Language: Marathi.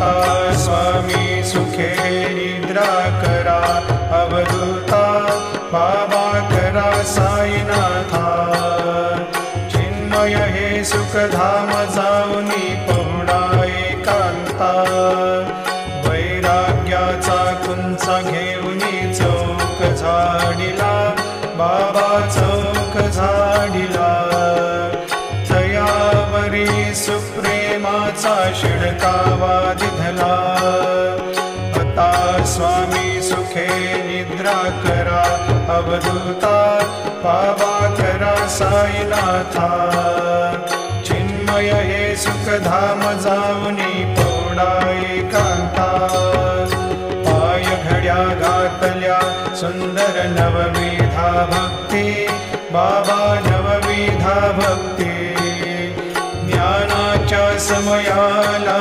आता स्वामी सुखे निद्रा करा अवधूता बाबा करा साईनाथा चिन्मय हे सुखधाम जाऊनी पहुडा एकांता वैराग्याचा कुंचा घेऊनी चौक झाडिला बाबा चौक झाडिला तयावरी सुप्रेमाचा शिडकावा दिधला आता स्वामी सुखे निद्रा करा अवधूता बाबा करा साईनाथा चिन्मय हे सुखधाम जाऊनी पौडा एकांता पाय घड्या घातल्या सुंदर नवविधा भक्ती बाबा नवविधा भक्ती ज्ञानाच्या समयाला